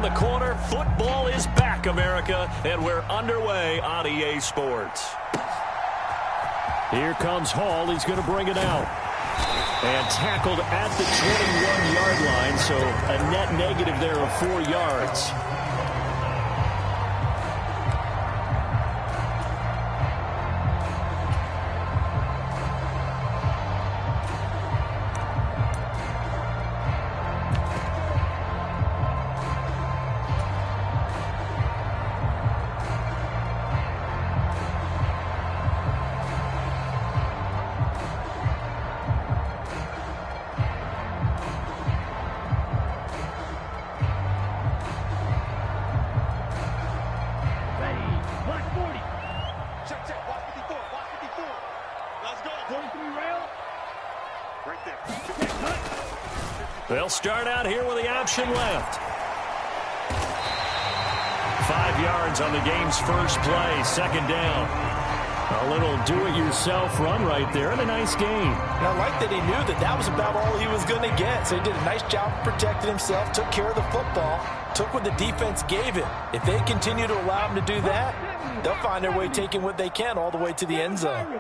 around the corner. Football is back, America, and we're underway on EA Sports. Here comes Hall. He's going to bring it out. And tackled at the 21-yard line, so a net negative there of 4 yards. They'll start out here with the option left. 5 yards on the game's first play, second down. A little do-it-yourself run right there, and a nice gain. And I like that he knew that that was about all he was going to get. So he did a nice job protecting himself, took care of the football, took what the defense gave him. If they continue to allow him to do that, they'll find their way taking what they can all the way to the end zone.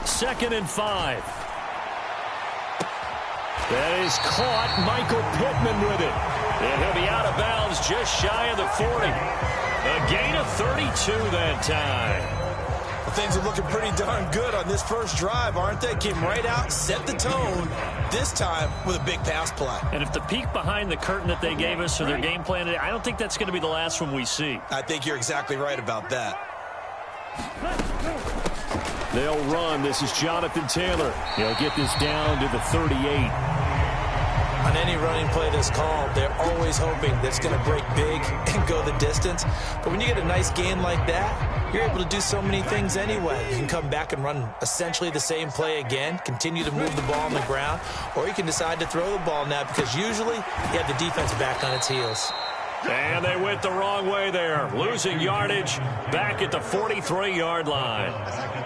Second and 5. That is caught. Michael Pittman with it. And he'll be out of bounds just shy of the 40. A gain of 32 that time. Well, things are looking pretty darn good on this first drive, aren't they? Came right out, set the tone, this time with a big pass play. And if the peek behind the curtain that they gave us or their game plan, I don't think that's going to be the last one we see. I think you're exactly right about that. They'll run. This is Jonathan Taylor. He'll get this down to the 38. On any running play that's called, they're always hoping that it's going to break big and go the distance. But when you get a nice gain like that, you're able to do so many things anyway. You can come back and run essentially the same play again, continue to move the ball on the ground, or you can decide to throw the ball now because usually you have the defense back on its heels. And they went the wrong way there, losing yardage back at the 43-yard line.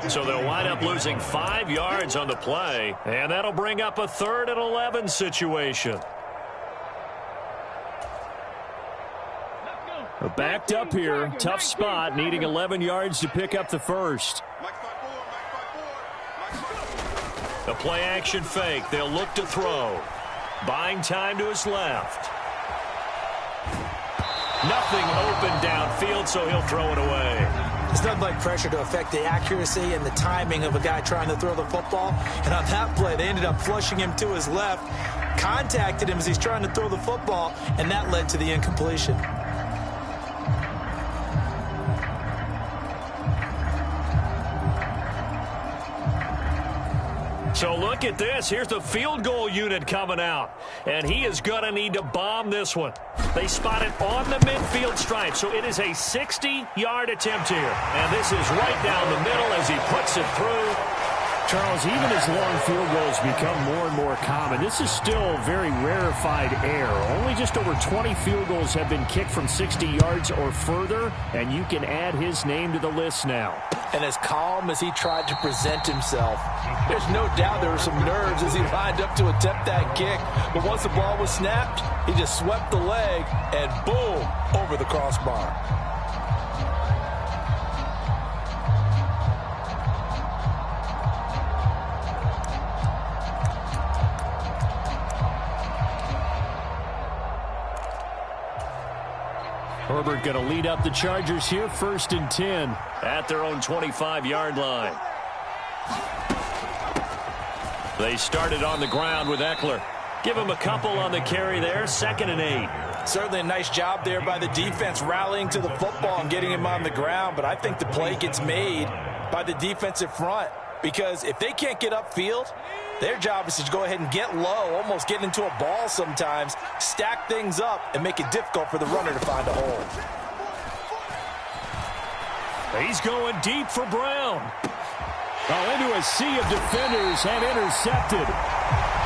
So they'll wind up losing 5 yards on the play, and that'll bring up a 3rd and 11 situation. We're backed up here, tough spot, needing 11 yards to pick up the first. The play-action fake, they'll look to throw. Buying time to his left. Nothing open downfield, so he'll throw it away. It's nothing like pressure to affect the accuracy and the timing of a guy trying to throw the football. And on that play, they ended up flushing him to his left, contacted him as he's trying to throw the football, and that led to the incompletion. So look at this. Here's the field goal unit coming out. And he is going to need to bomb this one. They spot it on the midfield stripe. So it is a 60-yard attempt here. And this is right down the middle as he puts it through. Charles, even as long field goals become more and more common, this is still very rarefied air. Only just over 20 field goals have been kicked from 60 yards or further, and you can add his name to the list now. And as calm as he tried to present himself, there's no doubt there were some nerves as he lined up to attempt that kick. But once the ball was snapped, he just swept the leg and boom, over the crossbar. Herbert going to lead up the Chargers here, 1st and 10. At their own 25-yard line. They started on the ground with Eckler. Give him a couple on the carry there, 2nd and 8. Certainly a nice job there by the defense rallying to the football and getting him on the ground, but I think the play gets made by the defensive front because if they can't get upfield, their job is to go ahead and get low, almost get into a ball sometimes, stack things up, and make it difficult for the runner to find a hole. He's going deep for Brown. Oh, into a sea of defenders and intercepted.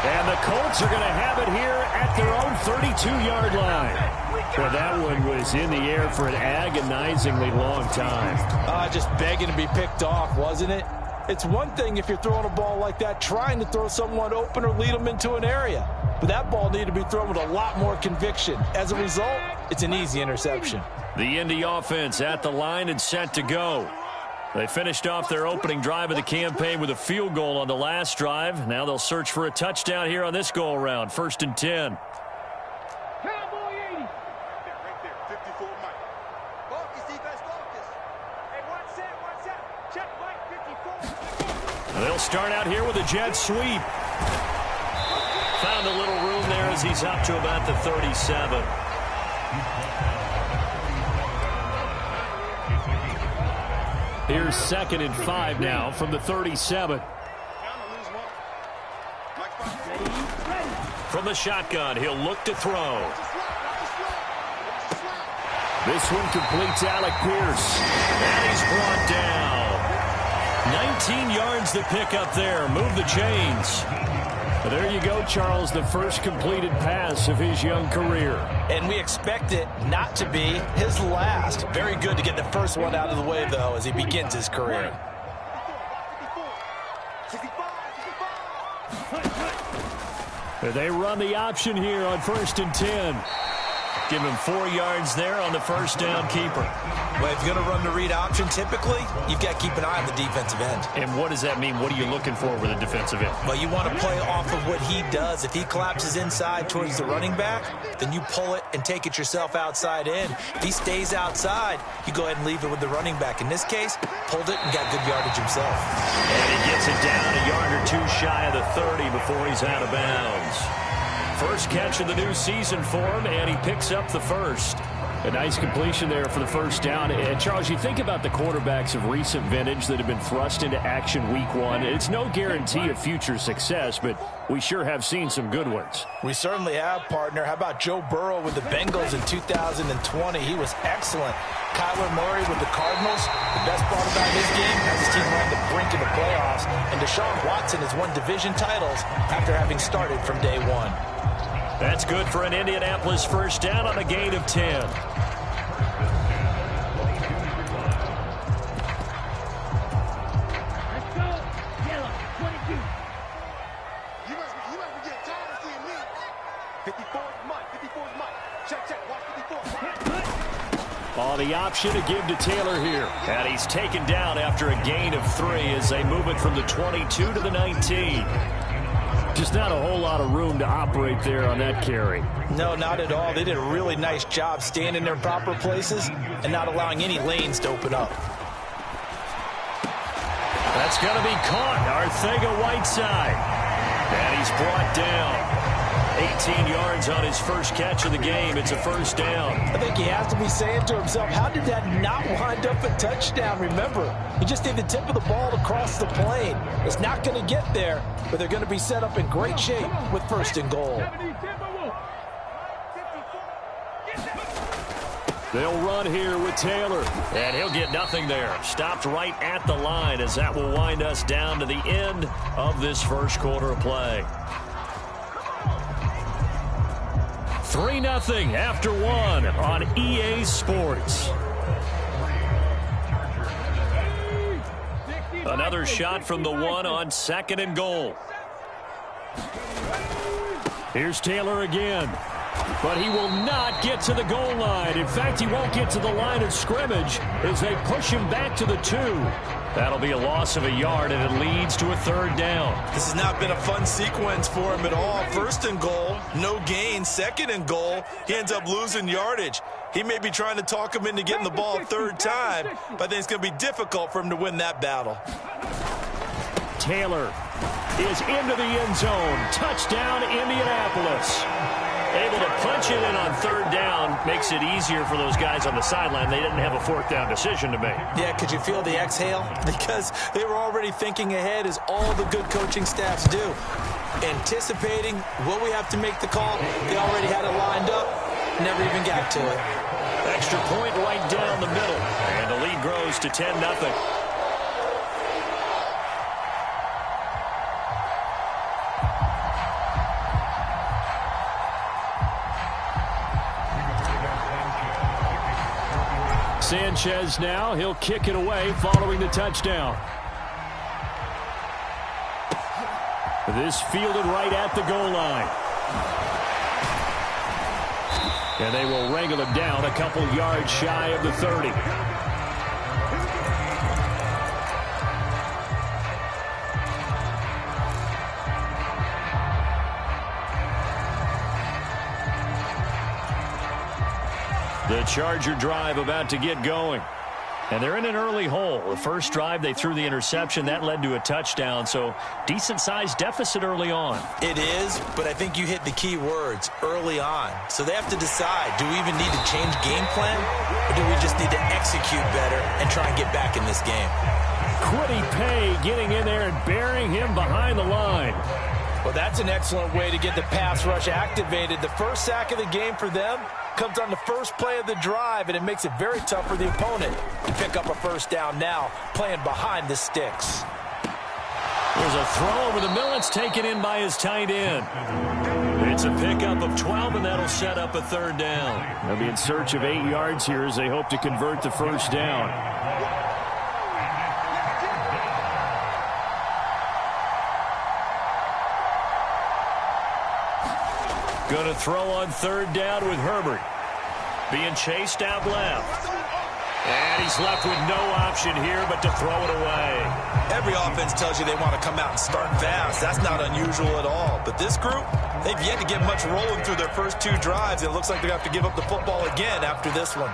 And the Colts are going to have it here at their own 32-yard line. Well, that one was in the air for an agonizingly long time. Just begging to be picked off, wasn't it? It's one thing if you're throwing a ball like that, trying to throw someone open or lead them into an area. But that ball needed to be thrown with a lot more conviction. As a result, it's an easy interception. The Indy offense at the line and set to go. They finished off their opening drive of the campaign with a field goal on the last drive. Now they'll search for a touchdown here on this go-around. 1st and 10. They'll start out here with a jet sweep. Found a little room there as he's up to about the 37. Here's 2nd and 5 now from the 37. From the shotgun, he'll look to throw. This one completes Alec Pierce. And he's brought down. 19 yards to pick up there. Move the chains. There you go, Charles, the first completed pass of his young career. And we expect it not to be his last. Very good to get the first one out of the way, though, as he begins his career. They run the option here on 1st and 10. Give him 4 yards there on the first down keeper. Well, if you're going to run the read option, typically, you've got to keep an eye on the defensive end. And what does that mean? What are you looking for with a defensive end? Well, you want to play off of what he does. If he collapses inside towards the running back, then you pull it and take it yourself outside in. If he stays outside, you go ahead and leave it with the running back. In this case, pulled it and got good yardage himself. And he gets it down a yard or two shy of the 30 before he's out of bounds. First catch of the new season for him, and he picks up the first. A nice completion there for the first down. And Charles, you think about the quarterbacks of recent vintage that have been thrust into action week 1. It's no guarantee of future success, but we sure have seen some good ones. We certainly have, partner. How about Joe Burrow with the Bengals in 2020? He was excellent. Kyler Murray with the Cardinals. The best part about his game has his team on the brink of the playoffs. And Deshaun Watson has won division titles after having started from day 1. That's good for an Indianapolis first down on a gain of 10. On the option to give to Taylor here. And he's taken down after a gain of 3 as they move it from the 22 to the 19. Just not a whole lot of room to operate there on that carry. No, not at all. They did a really nice job staying in their proper places and not allowing any lanes to open up. That's going to be caught. Arcega-Whiteside. And he's brought down. 18 yards on his first catch of the game. It's a first down. I think he has to be saying to himself, how did that not wind up a touchdown? Remember, he just did the tip of the ball across the plane. It's not going to get there, but they're going to be set up in great shape with 1st and goal. They'll run here with Taylor. And he'll get nothing there. Stopped right at the line as that will wind us down to the end of this first quarter of play. 3-0 after 1 on EA Sports. Another shot from the 1 on 2nd and goal. Here's Taylor again. But he will not get to the goal line. In fact, he won't get to the line of scrimmage as they push him back to the 2. That'll be a loss of a yard, and it leads to a 3rd down. This has not been a fun sequence for him at all. 1st and goal, no gain. 2nd and goal, he ends up losing yardage. He may be trying to talk him into getting the ball 3rd time, but I think it's going to be difficult for him to win that battle. Taylor is into the end zone. Touchdown, Indianapolis. Able to punch it in on 3rd down makes it easier for those guys on the sideline. They didn't have a 4th down decision to make. Yeah, could you feel the exhale? Because they were already thinking ahead, as all the good coaching staffs do. Anticipating what we have to make the call. They already had it lined up. Never even got to it. Extra point right down the middle. And the lead grows to 10-0. Sanchez now, he'll kick it away following the touchdown. This fielded right at the goal line. And they will wrangle him down a couple yards shy of the 30. The Charger drive about to get going. And they're in an early hole. The first drive, they threw the interception. That led to a touchdown, so decent-sized deficit early on. It is, but I think you hit the key words, early on. So they have to decide, do we even need to change game plan, or do we just need to execute better and try and get back in this game? Quiddy Pay getting in there and burying him behind the line. Well, that's an excellent way to get the pass rush activated. The first sack of the game for them comes on the first play of the drive, and it makes it very tough for the opponent to pick up a first down now, playing behind the sticks. There's a throw over the middle. It's taken in by his tight end. It's a pickup of 12, and that'll set up a third down. They'll be in search of 8 yards here as they hope to convert the first down. Going to throw on third down with Herbert. Being chased out left. And he's left with no option here but to throw it away. Every offense tells you they want to come out and start fast. That's not unusual at all. But this group, they've yet to get much rolling through their first 2 drives. It looks like they're going to have to give up the football again after this one.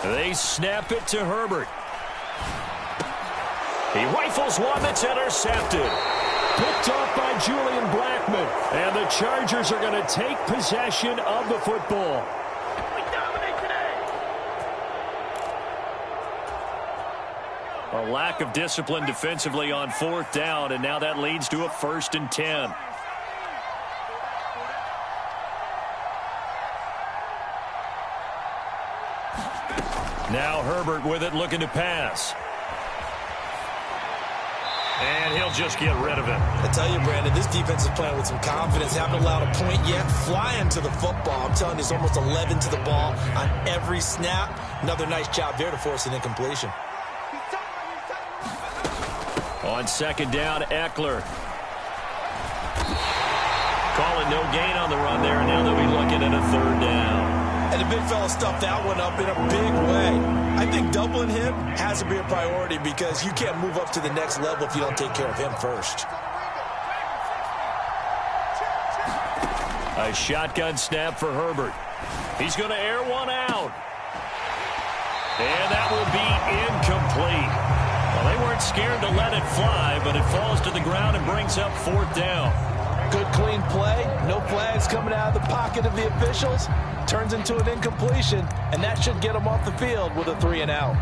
They snap it to Herbert. He rifles one that's intercepted. Picked off by Julian Blackman. And the Chargers are going to take possession of the football. A lack of discipline defensively on fourth down, and now that leads to a 1st and 10. Now Herbert with it, looking to pass. And he'll just get rid of it. I tell you, Brandon, this defense is playing with some confidence. Haven't allowed a point yet. Flying to the football. I'm telling you, it's almost 11 to the ball on every snap. Another nice job there to force an incompletion. On second down, Eckler. Calling no gain on the run there, and now they'll be looking at a third down. And the big fella stuffed that one up in a big way. I think doubling him has to be a priority because you can't move up to the next level if you don't take care of him first. A shotgun snap for Herbert. He's going to air one out. And that will be incomplete. Well, they weren't scared to let it fly, but it falls to the ground and brings up 4th down. Good, clean play. No flags coming out of the pocket of the officials. Turns into an incompletion, and that should get them off the field with a 3 and out.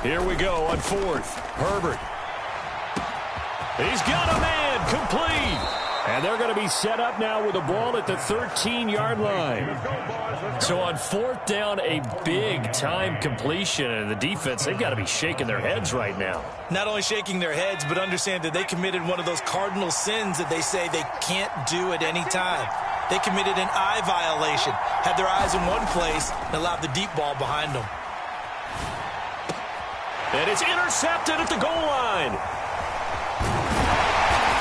Here we go on 4th. Herbert. He's got a man. Complete. And they're going to be set up now with the ball at the 13-yard line. So on 4th down, a big-time completion. And the defense, they've got to be shaking their heads right now. Not only shaking their heads, but understand that they committed one of those cardinal sins that they say they can't do at any time. They committed an eye violation, had their eyes in one place, and allowed the deep ball behind them. And it's intercepted at the goal line.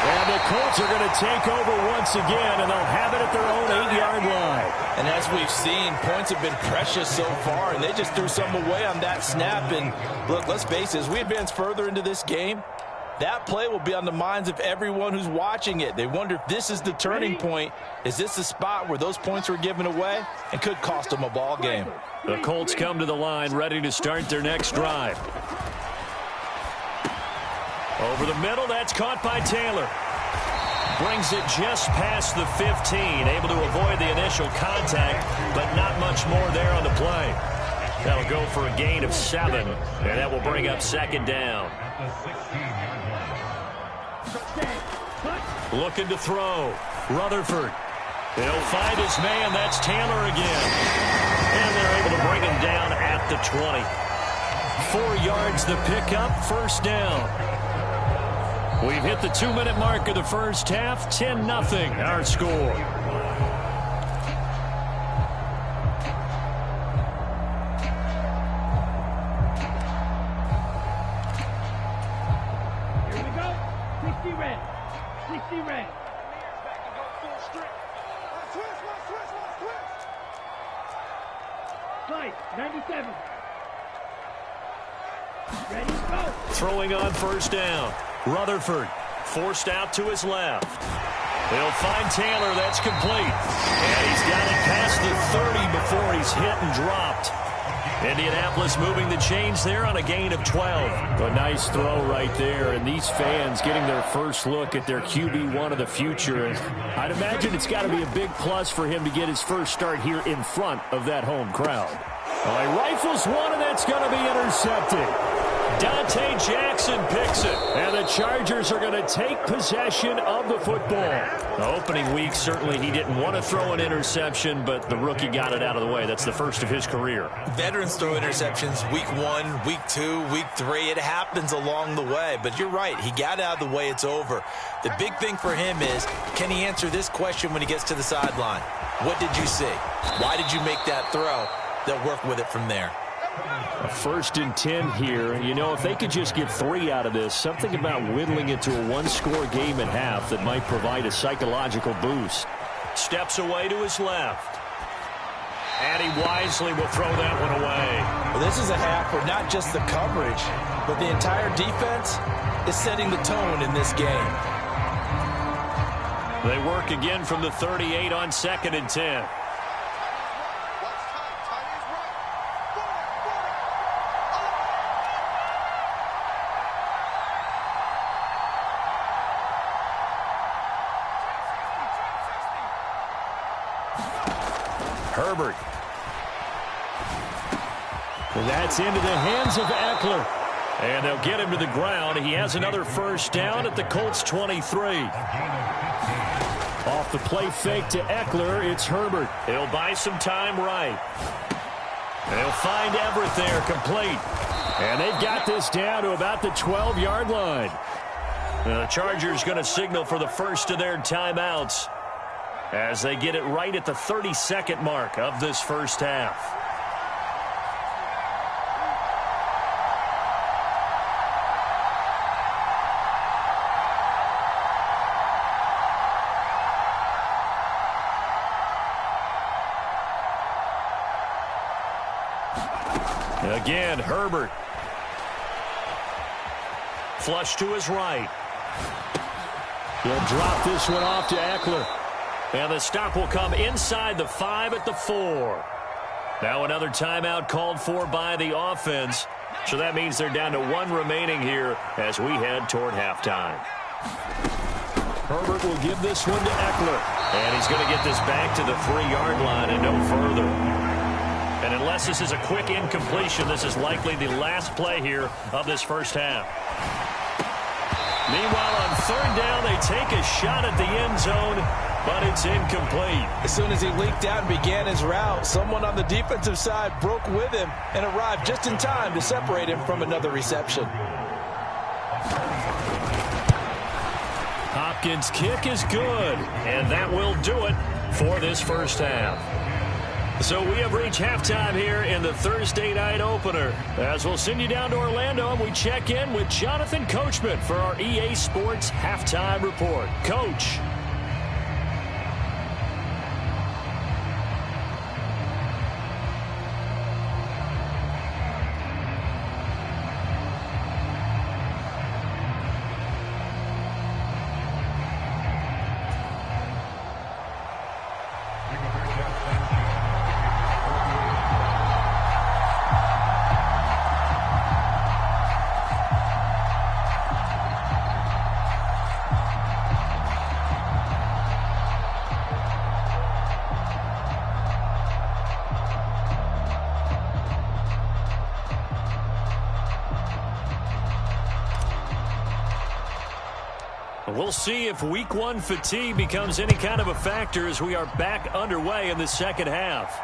And the Colts are going to take over once again, and they'll have it at their own 8-yard line. And as we've seen, points have been precious so far, and they just threw some away on that snap. And look, let's face it, as we advance further into this game, that play will be on the minds of everyone who's watching it. They wonder if this is the turning point. Is this the spot where those points were given away and could cost them a ball game? The Colts come to the line, ready to start their next drive. Over the middle, that's caught by Taylor. Brings it just past the 15, able to avoid the initial contact, but not much more there on the play. That'll go for a gain of 7, and that will bring up second down. Looking to throw. Rutherford. He'll find his man. That's Taylor again. And they're able to bring him down at the 20. 4 yards the pickup, first down. We've hit the 2-minute mark of the first half. 10-0 our score. Here we go. 60 red. 60 red. Slice, 97. Ready, go. Throwing on first down. Rutherford forced out to his left. They'll find Taylor. That's complete. And he's got it past the 30 before he's hit and dropped. Indianapolis moving the chains there on a gain of 12. A nice throw right there, and these fans getting their first look at their QB1 of the future. And I'd imagine it's got to be a big plus for him to get his first start here in front of that home crowd. Well, he rifles one, and that's going to be intercepted. Dante Jackson picks it. And the Chargers are going to take possession of the football. The opening week, certainly he didn't want to throw an interception, but the rookie got it out of the way. That's the first of his career. Veterans throw interceptions week 1, week 2, week 3. It happens along the way. But you're right. He got out of the way. It's over. The big thing for him is, can he answer this question when he gets to the sideline? What did you see? Why did you make that throw? They'll work with it from there. A 1st and 10 here, and you know, if they could just get 3 out of this, something about whittling it to a 1-score game at half that might provide a psychological boost. Steps away to his left. And he wisely will throw that one away. Well, this is a half where not just the coverage, but the entire defense is setting the tone in this game. They work again from the 38 on 2nd and 10. Herbert. And that's into the hands of Eckler. And they'll get him to the ground. He has another first down at the Colts 23. Off the play fake to Eckler, it's Herbert. He'll buy some time right. They'll find Everett there, complete. And they've got this down to about the 12-yard line. The Chargers going to signal for the first of their timeouts as they get it right at the 32nd mark of this first half. Again, Herbert. Flush to his right. He'll drop this one off to Eckler. And the stop will come inside the 5 at the 4. Now another timeout called for by the offense. So that means they're down to 1 remaining here as we head toward halftime. Herbert will give this one to Eckler. And he's going to get this back to the 3-yard line and no further. And unless this is a quick incompletion, this is likely the last play here of this first half. Meanwhile, on 3rd down, they take a shot at the end zone, but it's incomplete. As soon as he leaked out and began his route, someone on the defensive side broke with him and arrived just in time to separate him from another reception. Hopkins' kick is good, and that will do it for this first half. So we have reached halftime here in the Thursday night opener. As we'll send you down to Orlando, and we check in with Jonathan Coachman for our EA Sports Halftime Report. Coach. We'll see if week one fatigue becomes any kind of a factor as we are back underway in the second half.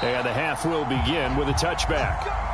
And the half will begin with a touchback.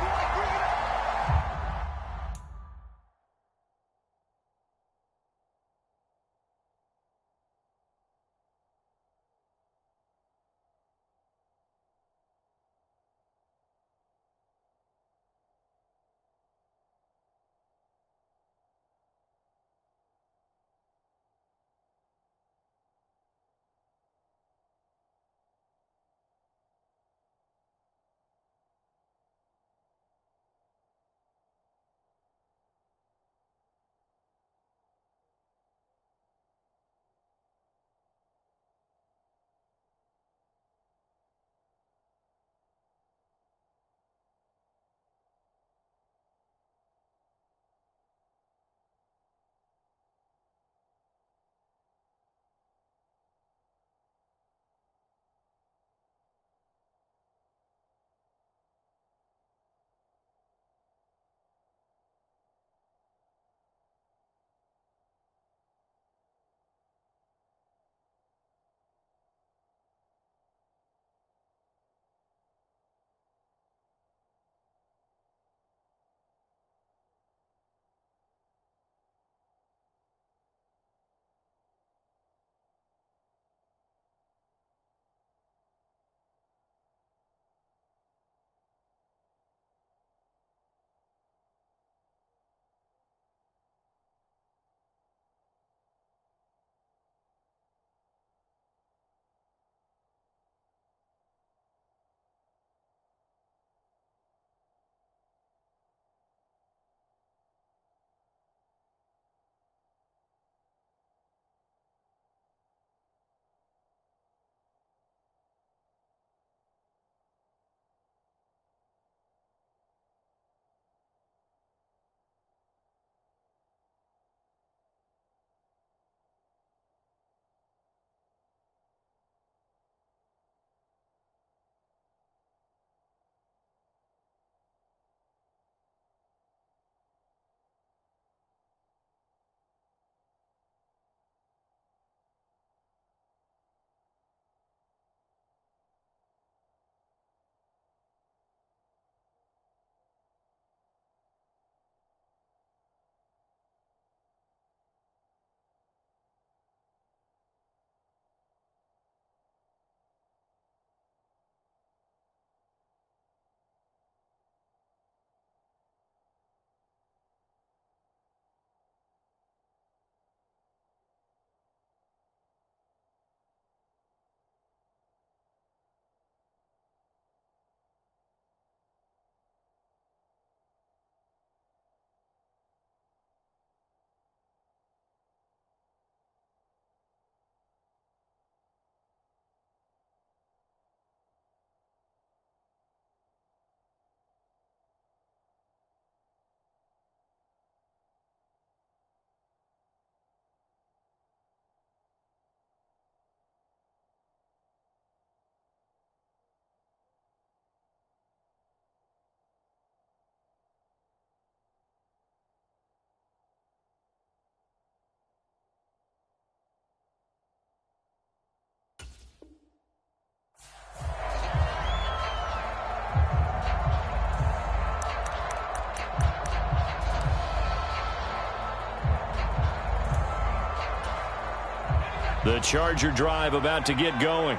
The Charger drive about to get going.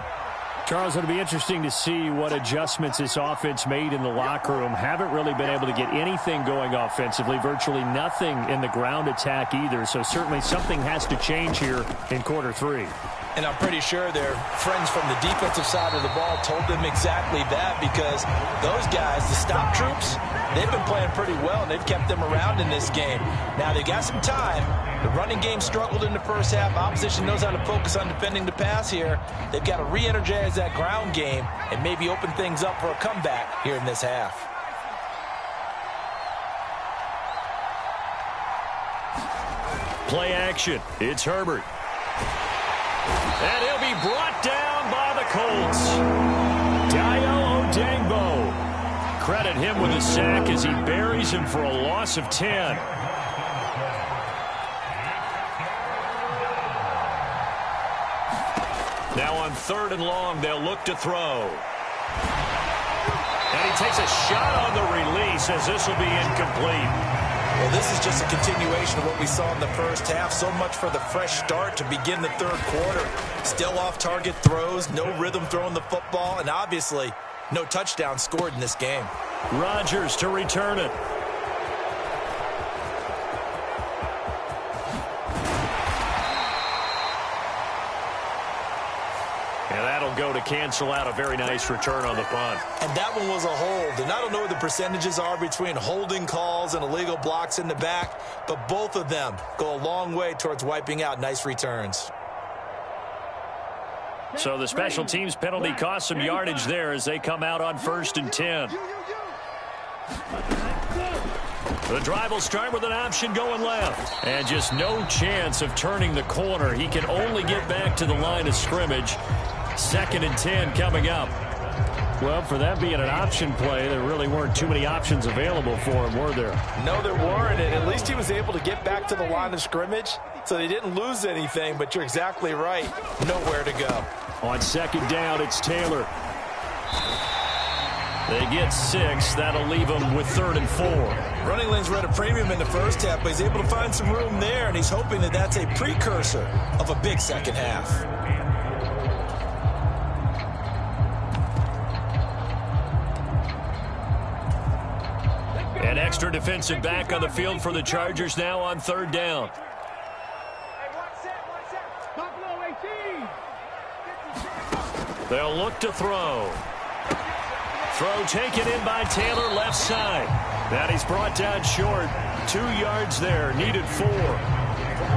Charles, it'll be interesting to see what adjustments this offense made in the locker room. Haven't really been able to get anything going offensively, virtually nothing in the ground attack either. So certainly something has to change here in quarter three. And I'm pretty sure their friends from the defensive side of the ball told them exactly that, because those guys, the stop troops, they've been playing pretty well, and they've kept them around in this game. Now, they got some time. The running game struggled in the first half. Opposition knows how to focus on defending the pass here. They've got to re-energize that ground game and maybe open things up for a comeback here in this half. Play action. It's Herbert. And he'll be brought down by the Colts. Dayo Odeyingbo. Credit him with a sack as he buries him for a loss of 10. on 3rd and long, they'll look to throw. And he takes a shot on the release as this will be incomplete. Well, this is just a continuation of what we saw in the first half. So much for the fresh start to begin the 3rd quarter. Still off-target throws, no rhythm throwing the football, and obviously no touchdown scored in this game. Rodgers to return it. And that'll go to cancel out a very nice return on the punt. And that one was a hold. And I don't know what the percentages are between holding calls and illegal blocks in the back, but both of them go a long way towards wiping out nice returns. So the special teams penalty cost some yardage there as they come out on 1st and 10. The drive will start with an option going left. And just no chance of turning the corner. He can only get back to the line of scrimmage. 2nd and 10 coming up. Well, for that being an option play, there really weren't too many options available for him, were there? No, there weren't, and at least he was able to get back to the line of scrimmage, so they didn't lose anything, but you're exactly right. Nowhere to go. On 2nd down, it's Taylor. They get 6. That'll leave them with 3rd and 4. Running lanes were at a premium in the first half, but he's able to find some room there, and he's hoping that that's a precursor of a big second half. An extra defensive back on the field for the Chargers now on 3rd down. They'll look to throw. Throw taken in by Taylor, left side. That he's brought down short. 2 yards there, needed 4.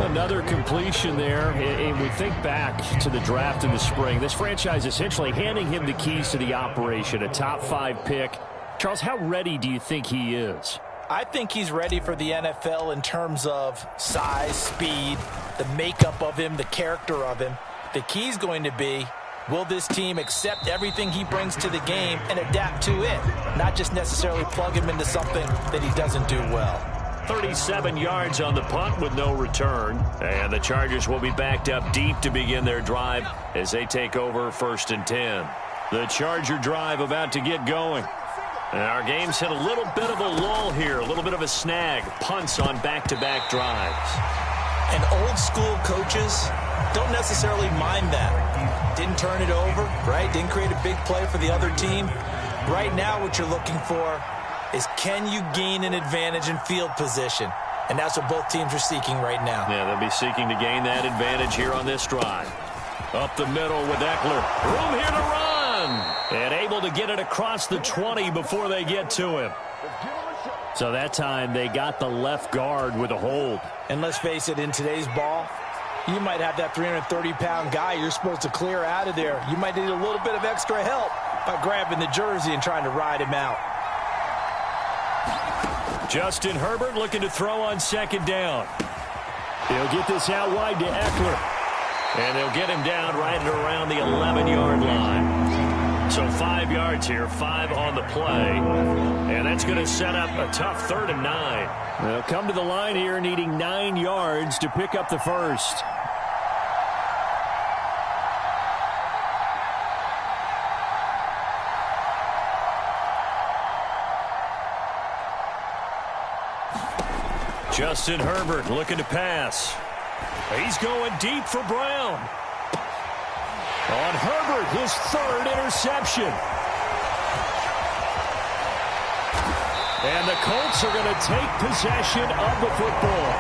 Another completion there. And we think back to the draft in the spring. This franchise essentially handing him the keys to the operation, a top 5 pick. Charles, how ready do you think he is? I think he's ready for the NFL in terms of size, speed, the makeup of him, the character of him. The key's going to be, will this team accept everything he brings to the game and adapt to it, not just necessarily plug him into something that he doesn't do well. 37 yards on the punt with no return. And the Chargers will be backed up deep to begin their drive as they take over 1st and 10. The Charger drive about to get going. And our game's hit a little bit of a lull here, a little bit of a snag. Punts on back-to-back drives. And old-school coaches don't necessarily mind that. Didn't turn it over, right? Didn't create a big play for the other team. Right now what you're looking for is, can you gain an advantage in field position? And that's what both teams are seeking right now. Yeah, they'll be seeking to gain that advantage here on this drive. Up the middle with Eckler. Room here to run. And able to get it across the 20 before they get to him. So that time they got the left guard with a hold. And let's face it, in today's ball, you might have that 330-pound guy you're supposed to clear out of there. You might need a little bit of extra help by grabbing the jersey and trying to ride him out. Justin Herbert looking to throw on 2nd down. He'll get this out wide to Eckler. And they'll get him down right at around the 11-yard line. So 5 yards here, 5 on the play. And that's going to set up a tough 3rd and 9. They'll come to the line here needing 9 yards to pick up the first. Justin Herbert looking to pass. He's going deep for Brown. On Herbert, his 3rd interception. And the Colts are going to take possession of the football.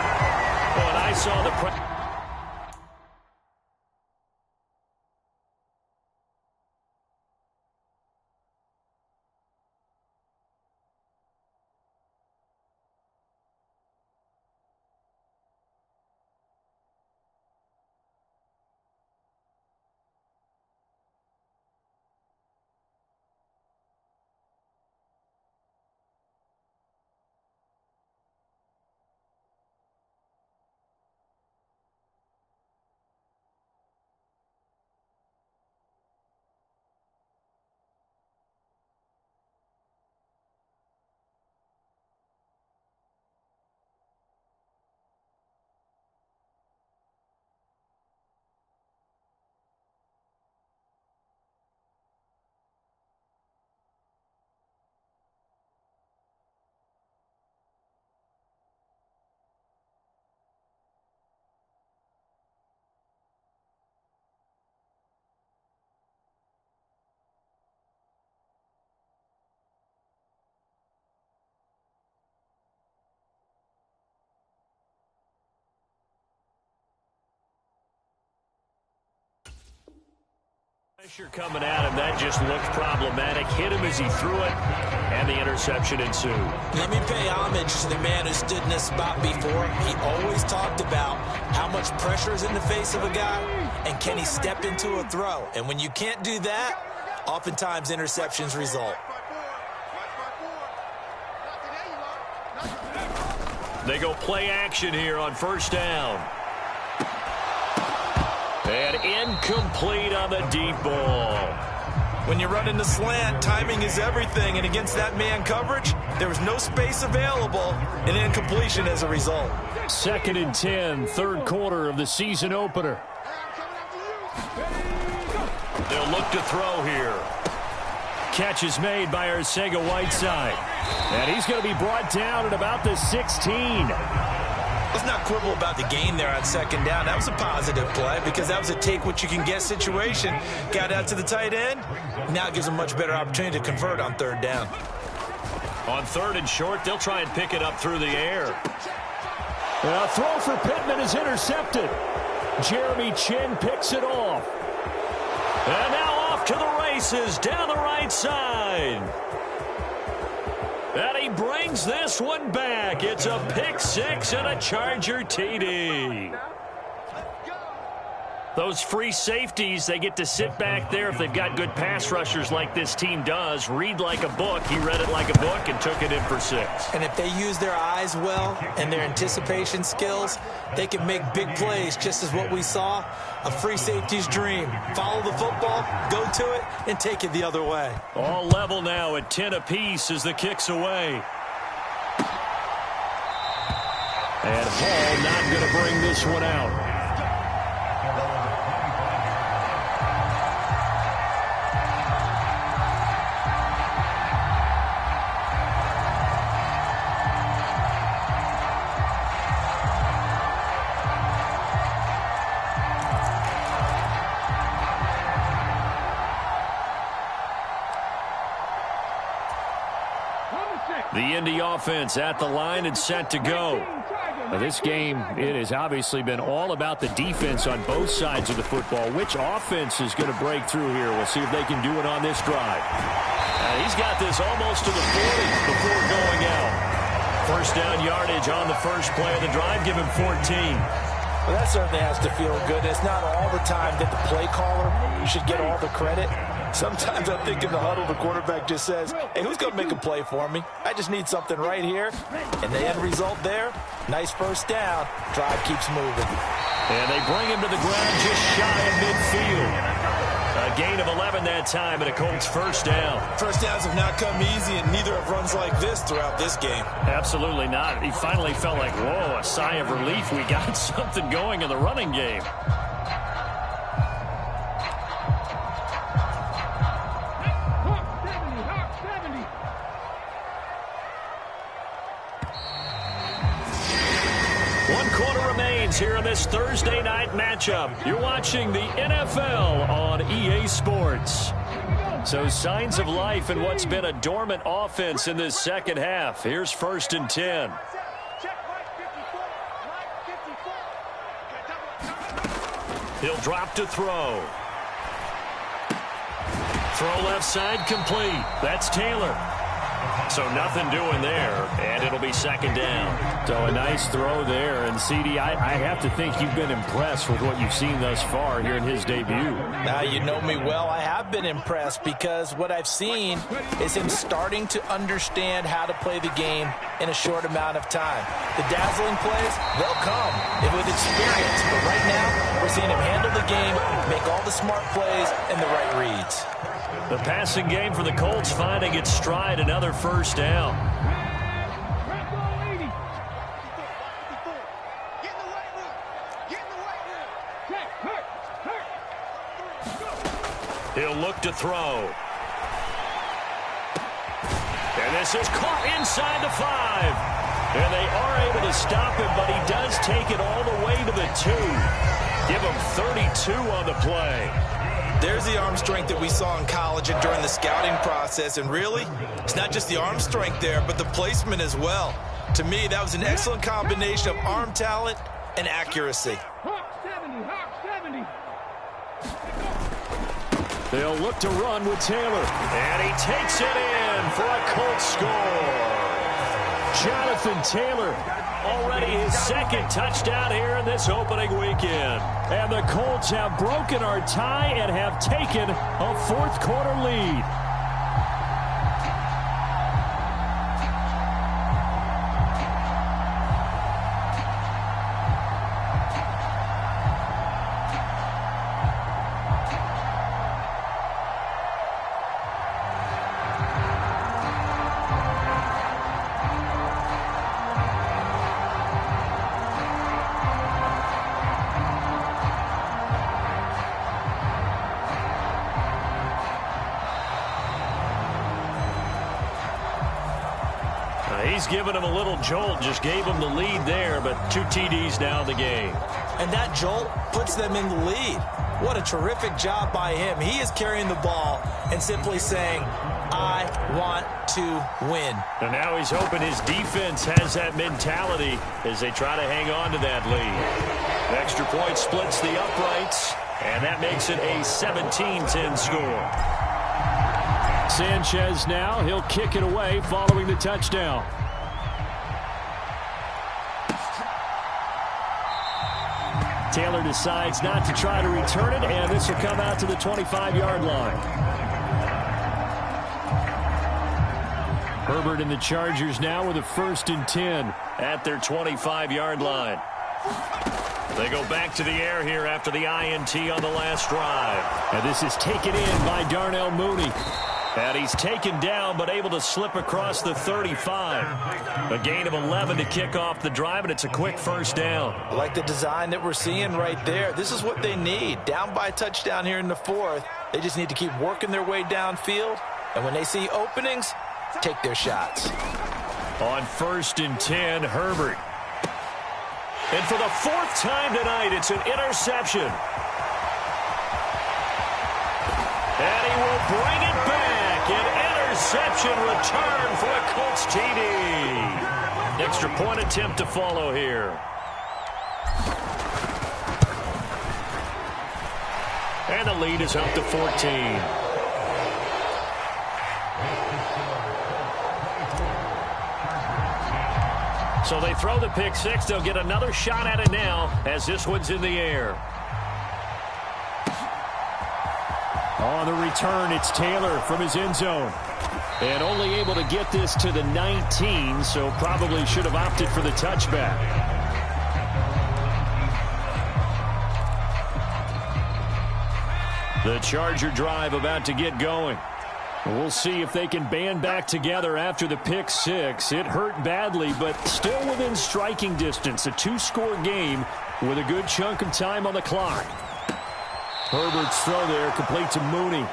Oh, and I saw the... Pressure coming at him. That just looked problematic. Hit him as he threw it, and the interception ensued. Let me pay homage to the man who stood in this spot before. He always talked about how much pressure is in the face of a guy, and can he step into a throw. And when you can't do that, oftentimes interceptions result. They go play action here on first down. And incomplete on the deep ball. When you run in the slant, timing is everything. And against that man coverage, there was no space available, and incompletion as a result. 2nd and 10, third quarter of the season opener. They'll look to throw here. Catch is made by Arcega-Whiteside. And he's going to be brought down at about the 16. Let's not quibble about the gain there on 2nd down. That was a positive play because that was a take-what-you-can-get situation. Got out to the tight end. Now it gives them a much better opportunity to convert on 3rd down. On 3rd and short, they'll try and pick it up through the air. A throw for Pittman is intercepted. Jeremy Chin picks it off. And now off to the races down the right side. And he brings this one back. It's a pick 6 and a Charger TD. Those free safeties, they get to sit back there if they've got good pass rushers like this team does. Read like a book. He read it like a book and took it in for 6. And if they use their eyes well and their anticipation skills, they can make big plays, just as what we saw. A free safety's dream. Follow the football, go to it, and take it the other way. All level now at 10 apiece as the kick's away. And Hall not going to bring this one out. The Indy offense at the line and set to go. Now this game, it has obviously been all about the defense on both sides of the football. Which offense is going to break through here? We'll see if they can do it on this drive. He's got this almost to the 40 before going out. First down yardage on the first play of the drive. Give him 14. Well, that certainly has to feel good. It's not all the time that the play caller should get all the credit. Sometimes I think in the huddle, the quarterback just says, hey, who's going to make a play for me? I just need something right here. And the end result there, nice first down. Drive keeps moving. And they bring him to the ground just shy of midfield. A gain of 11 that time and a Colts first down. First downs have not come easy, and neither have runs like this throughout this game. Absolutely not. He finally felt like, whoa, a sigh of relief. We got something going in the running game. Here in this Thursday night matchup. You're watching the NFL on EA Sports. So signs of life in what's been a dormant offense in this second half. Here's 1st and 10. He'll drop to throw. Throw left side complete. That's Taylor. So nothing doing there, and it'll be 2nd down. So a nice throw there. And, CD, I have to think you've been impressed with what you've seen thus far here in his debut. Now, you know me well. I have been impressed because what I've seen is him starting to understand how to play the game in a short amount of time. The dazzling plays, they'll come with experience. But right now, we're seeing him handle the game, make all the smart plays, and the right reads. The passing game for the Colts finding its stride, another first down. He'll look to throw. And this is caught inside the 5. And they are able to stop him, but he does take it all the way to the 2. Give him 32 on the play. There's the arm strength that we saw in college and during the scouting process. And really, it's not just the arm strength there, but the placement as well. To me, that was an excellent combination of arm talent and accuracy. They'll look to run with Taylor. And he takes it in for a Colts score. Jonathan Taylor. Already his second touchdown here in this opening weekend. And the Colts have broken our tie and have taken a fourth-quarter lead. He's given him a little jolt, just gave him the lead there, but 2 TDs now in the game. And that jolt puts them in the lead. What a terrific job by him. He is carrying the ball and simply saying, I want to win. And now he's hoping his defense has that mentality as they try to hang on to that lead. Extra point splits the uprights, and that makes it a 17-10 score. Sanchez now, he'll kick it away following the touchdown. Taylor decides not to try to return it, and this will come out to the 25-yard line. Herbert and the Chargers now with a 1st and 10 at their 25-yard line. They go back to the air here after the INT on the last drive. And this is taken in by Darnell Mooney. And he's taken down but able to slip across the 35. A gain of 11 to kick off the drive, and it's a quick first down. I like the design that we're seeing right there. This is what they need. Down by a touchdown here in the 4th. They just need to keep working their way downfield. And when they see openings, take their shots. On 1st and 10, Herbert. And for the 4th time tonight, it's an interception. And he will bring it back. An interception return for a Colts TD. Extra point attempt to follow here. And the lead is up to 14. So they throw the pick six. They'll get another shot at it now as this one's in the air. On the return, it's Taylor from his end zone. And only able to get this to the 19, so probably should have opted for the touchback. The Charger drive about to get going. We'll see if they can band back together after the pick six. It hurt badly, but still within striking distance. A 2-score game with a good chunk of time on the clock. Herbert's throw there, complete to Mooney.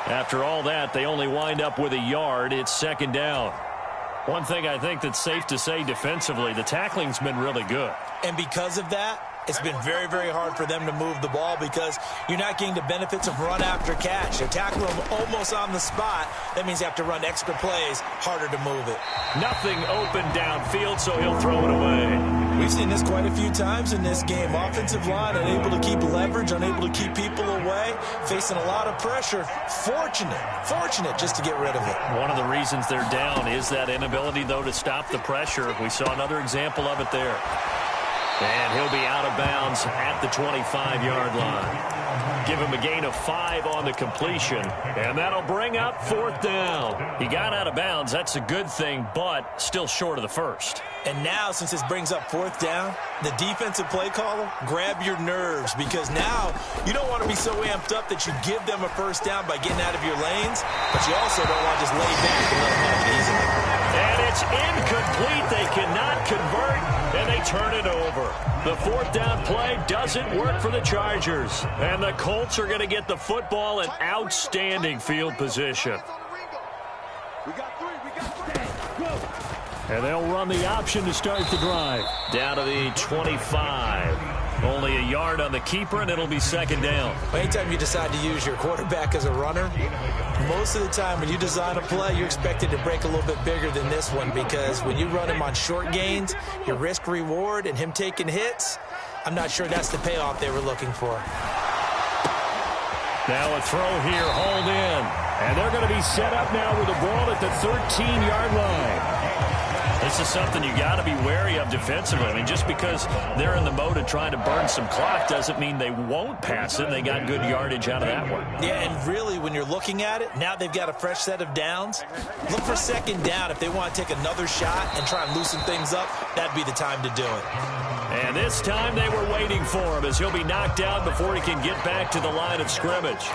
After all that, they only wind up with a yard. It's 2nd down. One thing I think that's safe to say defensively, the tackling's been really good. And because of that, it's been very, very hard for them to move the ball because you're not getting the benefits of run after catch. They're tackling them almost on the spot. That means you have to run extra plays, harder to move it. Nothing open downfield, so he'll throw it away. We've seen this quite a few times in this game. Offensive line unable to keep leverage, unable to keep people away, facing a lot of pressure. Fortunate just to get rid of it. One of the reasons they're down is that inability, though, to stop the pressure. We saw another example of it there. And he'll be out of bounds at the 25-yard line. Give him a gain of 5 on the completion, and that'll bring up 4th down. He got out of bounds. That's a good thing, but still short of the first. And now, since this brings up 4th down, the defensive play caller, grab your nerves, because now you don't want to be so amped up that you give them a first down by getting out of your lanes, but you also don't want to just lay back and let them have it easily. And it's incomplete. They cannot convert, and they turn it over. The 4th down play doesn't work for the Chargers, and the Colts are going to get the football in outstanding field position. And they'll run the option to start the drive. Down to the 25. Only a yard on the keeper, and it'll be 2nd down. Anytime you decide to use your quarterback as a runner, most of the time when you design a play, you're expected to break a little bit bigger than this one, because when you run him on short gains, your risk-reward and him taking hits, I'm not sure that's the payoff they were looking for. Now a throw here, hauled in. And they're going to be set up now with the ball at the 13-yard line. This is something you got to be wary of defensively. I mean, just because they're in the mode of trying to burn some clock doesn't mean they won't pass it. They got good yardage out of that one. Yeah, and really, when you're looking at it, now they've got a fresh set of downs. Look for second down. If they want to take another shot and try and loosen things up, that'd be the time to do it. And this time they were waiting for him as he'll be knocked down before he can get back to the line of scrimmage.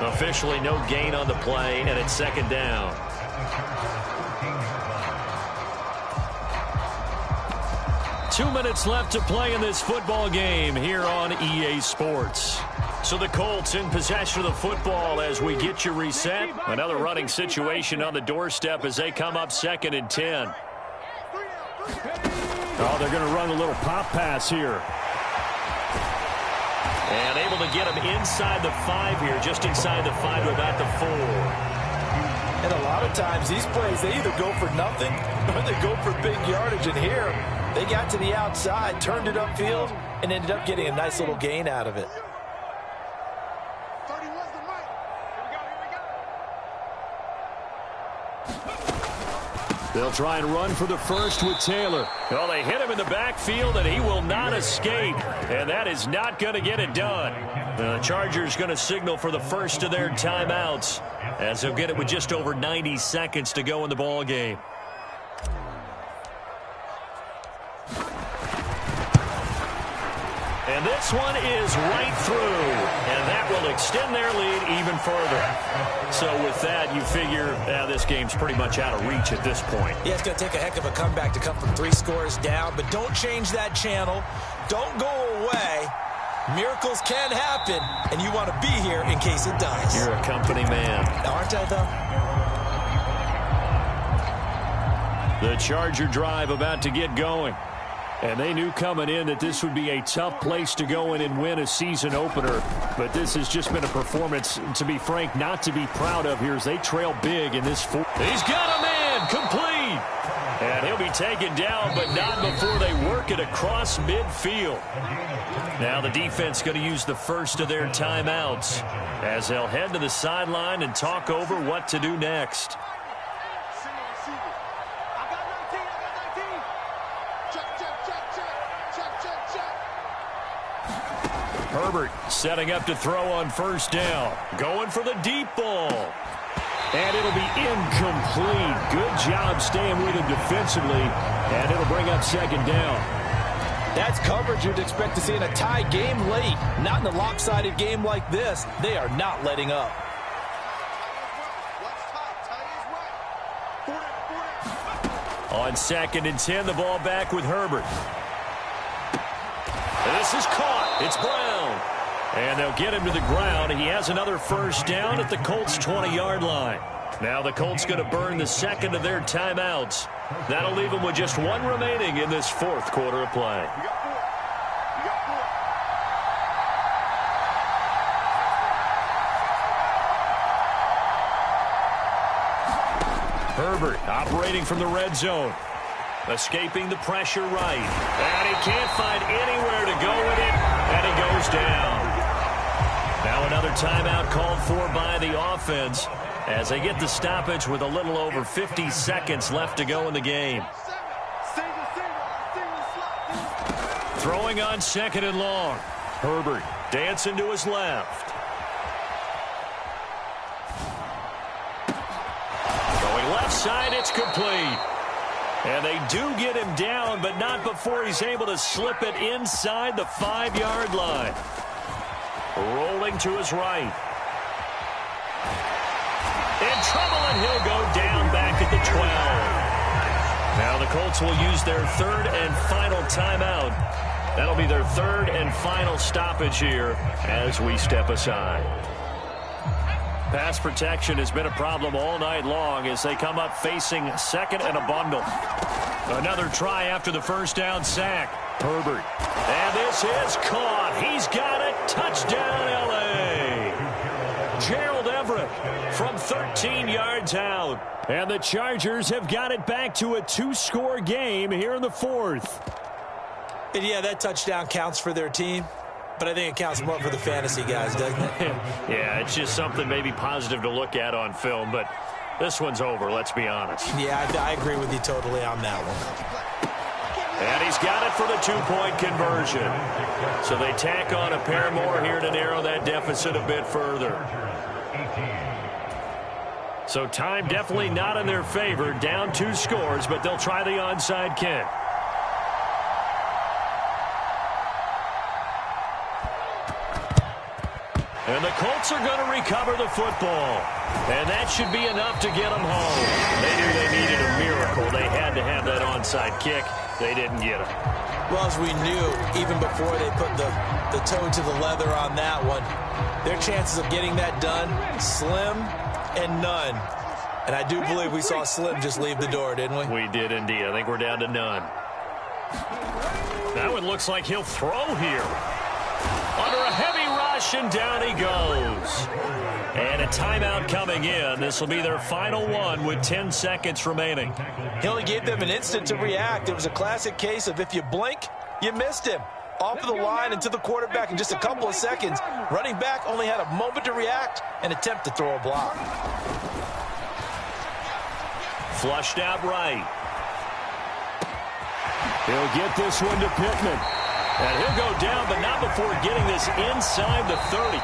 Officially no gain on the play, and it's second down. Two minutes left to play in this football game here on EA Sports. So the Colts in possession of the football as we get you reset. Another running situation on the doorstep as they come up 2nd and 10. Oh, they're going to run a little pop pass here. And able to get him inside the 5 here, just inside the 5 to about the 4. And a lot of times these plays, they either go for nothing or they go for big yardage. And here, they got to the outside, turned it upfield, and ended up getting a nice little gain out of it. They'll try and run for the first with Taylor. Well, they hit him in the backfield, and he will not escape. And that is not going to get it done. The Chargers going to signal for the first of their timeouts as they'll get it with just over 90 seconds to go in the ball game. And this one is right through, and that will extend their lead even further. So with that, you figure this game's pretty much out of reach at this point. Yeah, it's going to take a heck of a comeback to come from 3 scores down, but don't change that channel. Don't go away. Miracles can happen, and you want to be here in case it does. You're a company man. Aren't I, though? The Charger drive about to get going. And they knew coming in that this would be a tough place to go in and win a season opener. But this has just been a performance, to be frank, not to be proud of here as they trail big in this fourth. He's got a man, complete. And he'll be taken down, but not before they work it across midfield. Now the defense going to use the first of their timeouts as they'll head to the sideline and talk over what to do next. Herbert setting up to throw on first down. Going for the deep ball. And it'll be incomplete. Good job staying with him defensively. And it'll bring up second down. That's coverage you'd expect to see in a tie game late. Not in a lopsided game like this. They are not letting up. On 2nd and 10, the ball back with Herbert. This is caught. It's Brown. And they'll get him to the ground. He has another first down at the Colts' 20-yard line. Now the Colts going to burn the second of their timeouts. That'll leave them with just one remaining in this fourth quarter of play. Herbert operating from the red zone. Escaping the pressure right. And he can't find anywhere to go with it. And he goes down. Now another timeout called for by the offense as they get the stoppage with a little over 50 seconds left to go in the game. Throwing on 2nd and long. Herbert dancing to his left. Going left side, it's complete. And they do get him down, but not before he's able to slip it inside the 5-yard line. Rolling to his right. In trouble, and he'll go down back at the 12. Now the Colts will use their third and final timeout. That'll be their third and final stoppage here as we step aside. Pass protection has been a problem all night long as they come up facing second and a bundle. Another try after the first down sack. Herbert. And this is caught. He's got it. Touchdown, L.A. Gerald Everett from 13 yards out. And the Chargers have got it back to a 2-score game here in the fourth. And yeah, that touchdown counts for their team. but I think it counts more for the fantasy guys, doesn't it? Yeah, it's just something maybe positive to look at on film, but this one's over, let's be honest. Yeah, I agree with you totally on that one. And he's got it for the two-point conversion. So they tack on a pair more here to narrow that deficit a bit further. So time definitely not in their favor. Down 2 scores, but they'll try the onside kick. And the Colts are going to recover the football. And that should be enough to get them home. They knew they needed a miracle. They had to have that onside kick. They didn't get it. Well, as we knew, even before they put the toe to the leather on that one, their chances of getting that done, slim and none. And I do believe we saw Slim just leave the door, didn't we? We did indeed. I think we're down to none. That one looks like he'll throw here. Under a heavy rush, and down he goes. And a timeout coming in. This will be their final one with 10 seconds remaining. He only gave them an instant to react. It was a classic case of if you blink, you missed him. Off of the line and to the quarterback in just a couple of seconds. Running back only had a moment to react and attempt to throw a block. Flushed out right. He'll get this one to Pittman. And he'll go down, but not before getting this inside the 30.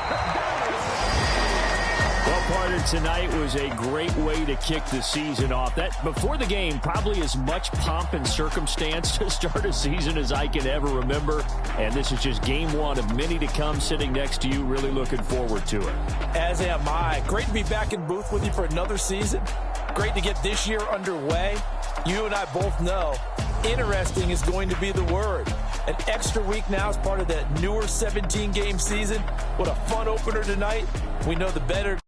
Well, partner, tonight was a great way to kick the season off. That before the game, probably as much pomp and circumstance to start a season as I can ever remember. And this is just game one of many to come. Sitting next to you, really looking forward to it. As am I. Great to be back in booth with you for another season. Great to get this year underway. You and I both know interesting is going to be the word. An extra week now as part of that newer 17-game season. What a fun opener tonight. We know the better